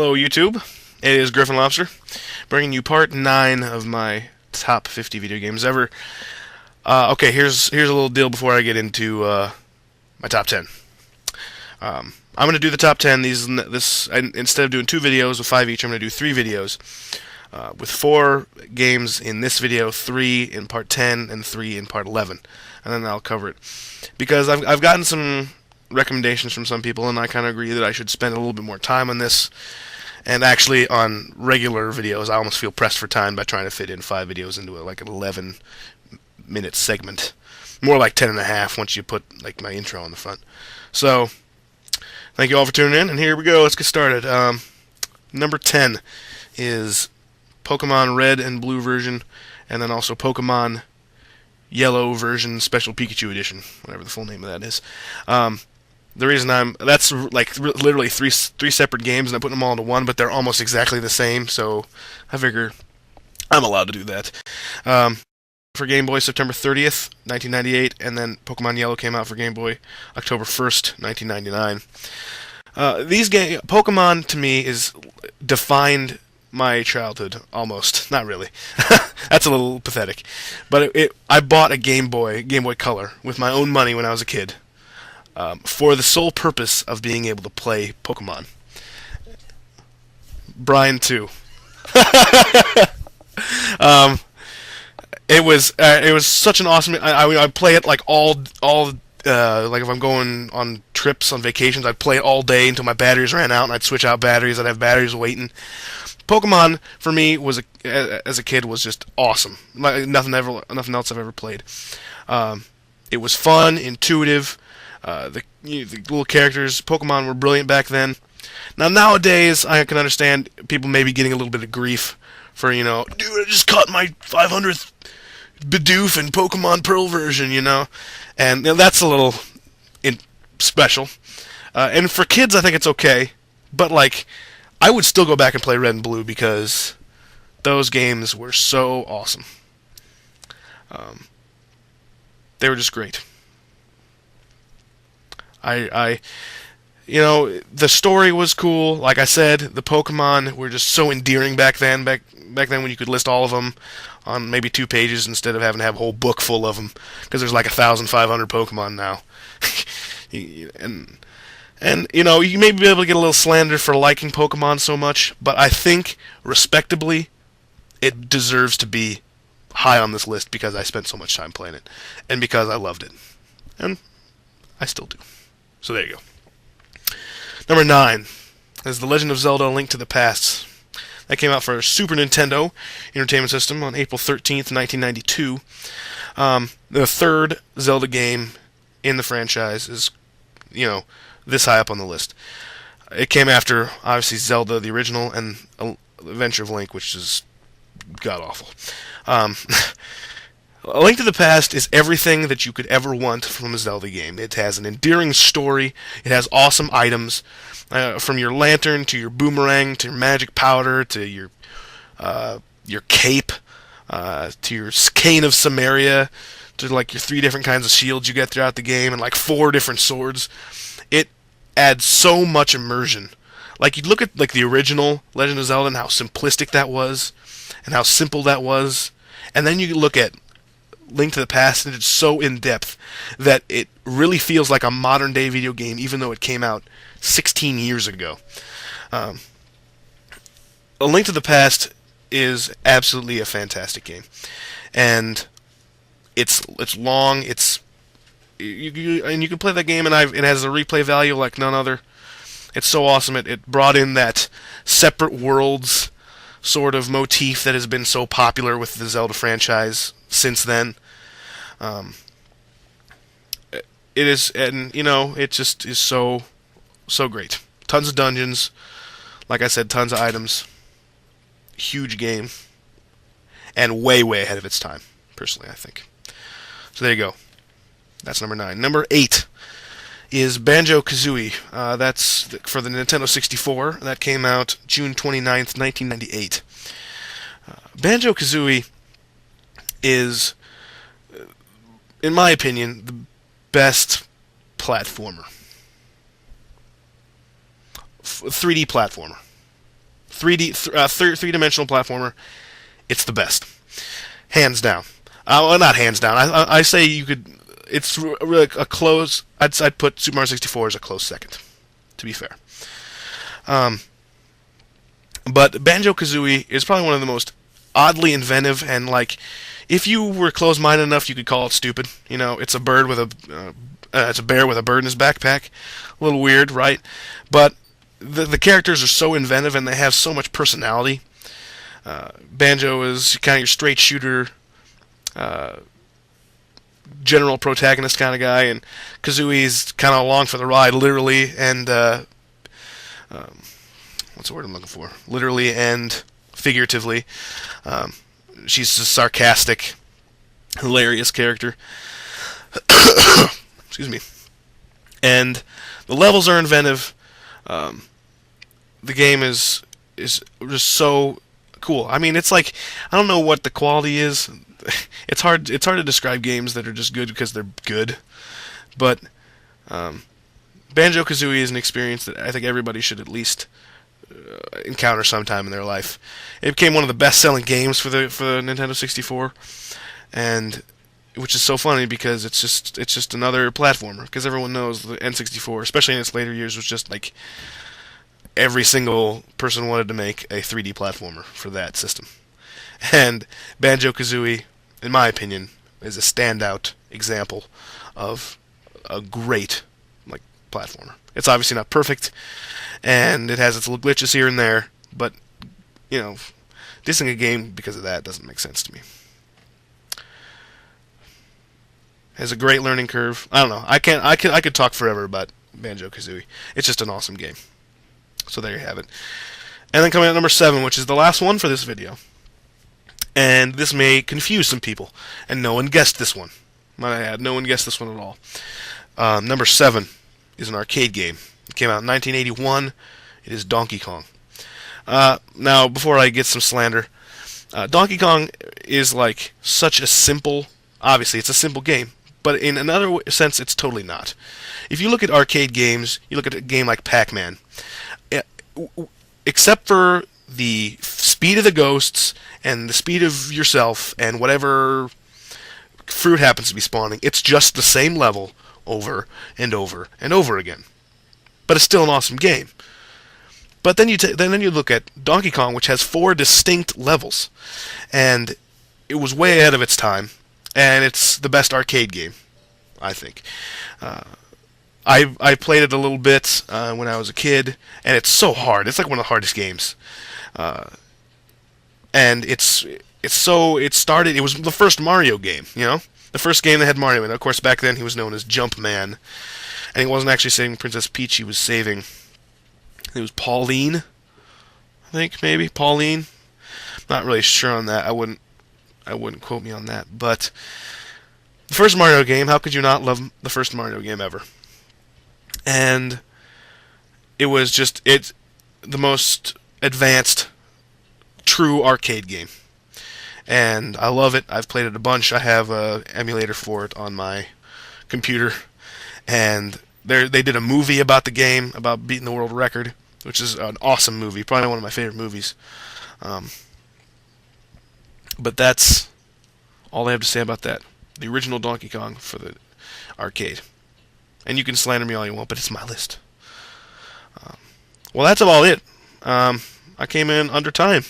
Hello, YouTube. It is Griffinlobster, bringing you part 9 of my top 50 video games ever. Okay, here's a little deal before I get into my top 10. I'm going to do the top 10. Instead of doing 2 videos with 5 each, I'm going to do 3 videos with 4 games in this video, 3 in part 10, and 3 in part 11. And then I'll cover it. Because I've gotten some recommendations from some people, and I kind of agree that I should spend a little bit more time on this. And actually, on regular videos, I almost feel pressed for time by trying to fit in 5 videos into an 11-minute segment. More like 10 and a half once you put my intro on the front. So, thank you all for tuning in, and here we go. Let's get started. Number 10 is Pokemon Red and Blue version, and then also Pokemon Yellow version Special Pikachu Edition, whatever the full name of that is. The reason that's literally three separate games, and I'm putting them all into one, but they're almost exactly the same, so I figure I'm allowed to do that. For Game Boy, September 30th, 1998, and then Pokemon Yellow came out for Game Boy October 1st, 1999. Pokemon to me is defined my childhood, almost. Not really. That's a little pathetic. But I bought a Game Boy Color with my own money when I was a kid. For the sole purpose of being able to play Pokemon. Brian too. It was such an awesome. I play it all if I'm going on trips on vacations, I'd play it all day until my batteries ran out, and I'd switch out batteries. I'd have batteries waiting. Pokemon for me as a kid was just awesome. Nothing else I've ever played. It was fun, intuitive. The little characters, Pokemon were brilliant back then. Now nowadays, I can understand people maybe getting a little bit of grief for dude, I just caught my 500th Bidoof in Pokemon Pearl version, and that's a little special. And for kids, I think it's okay, but I would still go back and play Red and Blue because those games were so awesome. They were just great. The story was cool. Like I said, the Pokemon were just so endearing back then. Back then when you could list all of them on maybe 2 pages instead of having to have a whole book full of them, because there's 1,500 Pokemon now. And you may be able to get a little slander for liking Pokemon so much, but I think, respectably, it deserves to be high on this list because I spent so much time playing it, and because I loved it. And I still do. So there you go. Number 9 is The Legend of Zelda: A Link to the Past. That came out for Super Nintendo Entertainment System on April 13th, 1992. The third Zelda game in the franchise is, this high up on the list. It came after, obviously, Zelda, the original, and Adventure of Link, which is god-awful. A Link to the Past is everything that you could ever want from a Zelda game. It has an endearing story. It has awesome items, from your lantern to your boomerang to your magic powder to your cape to your cane of Samaria to your 3 different kinds of shields you get throughout the game and 4 different swords. It adds so much immersion. You look at the original Legend of Zelda and how simplistic that was and how simple that was, and then you look at Link to the Past, and it's so in-depth that it really feels like a modern-day video game, even though it came out 16 years ago. A Link to the Past is absolutely a fantastic game, and it's long. And you can play that game, and it has a replay value like none other. It's so awesome. It brought in that separate worlds sort of motif that has been so popular with the Zelda franchise since then. It is, and it just is so great. Tons of dungeons, like I said, tons of items. Huge game, and way ahead of its time. Personally, I think. So there you go. That's number 9. Number 8 is BanjoKazooie. That's for the Nintendo 64. That came out June 29th, 1998. BanjoKazooie is, in my opinion, the best platformer. 3D platformer. three-dimensional platformer, it's the best, hands down. Well, not hands down. I say you could. It's really a close. I'd put Super Mario 64 as a close second, to be fair. But BanjoKazooie is probably one of the most oddly inventive, and like, if you were closed-minded enough, you could call it stupid. You know, it's a bird with it's a bear with a bird in his backpack. A little weird, right? But the characters are so inventive, and they have so much personality. Banjo is kind of your straight shooter, general protagonist kind of guy, and Kazooie's kind of along for the ride, literally, and what's the word I'm looking for? Literally and figuratively. She's a sarcastic, hilarious character. Excuse me. And the levels are inventive. The game is just so cool. I mean, it's like, I don't know what the quality is. It's hard to describe games that are just good because they're good. But BanjoKazooie is an experience that I think everybody should at least encounter sometime in their life. It became one of the best-selling games for the Nintendo 64, and which is so funny because it's just another platformer. Because everyone knows the N64, especially in its later years, was just like every single person wanted to make a 3D platformer for that system. And BanjoKazooie, in my opinion, is a standout example of a great platformer. It's obviously not perfect, and it has its little glitches here and there, but you know, dissing a game because of that doesn't make sense to me. Has a great learning curve. I don't know. I could talk forever about BanjoKazooie. It's just an awesome game. So there you have it. And then coming at number 7, which is the last one for this video. And this may confuse some people, and no one guessed this one. Might I add, no one guessed this one at all. Number 7 is an arcade game. It came out in 1981. It is Donkey Kong. Now, before I get some slander, Donkey Kong is like such a simple, obviously it's a simple game, but in another sense it's totally not. If you look at arcade games, you look at a game like Pac-Man, except for the speed of the ghosts and the speed of yourself and whatever fruit happens to be spawning, it's just the same level over and over and over again. But it's still an awesome game. But then you look at Donkey Kong, which has 4 distinct levels, and it was way ahead of its time, and it's the best arcade game, I think. I played it a little bit when I was a kid, and it's so hard. It's like one of the hardest games. And it started. It was the first Mario game, you know, the first game that had Mario in it. Of course, back then he was known as Jumpman, and he wasn't actually saving Princess Peach. He was saving. It was Pauline, I think, maybe Pauline. Not really sure on that. I wouldn't quote me on that. But the first Mario game. How could you not love the first Mario game ever? And it was just the most advanced, true arcade game. And I love it. I've played it a bunch. I have an emulator for it on my computer. And they did a movie about the game, about beating the world record, which is an awesome movie. Probably one of my favorite movies. But that's all I have to say about that. The original Donkey Kong for the arcade. And you can slander me all you want, but it's my list. Well, that's about it. I came in under time.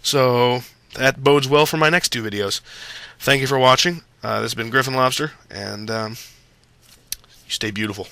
So that bodes well for my next 2 videos. Thank you for watching. This has been Griffinlobster, and you stay beautiful.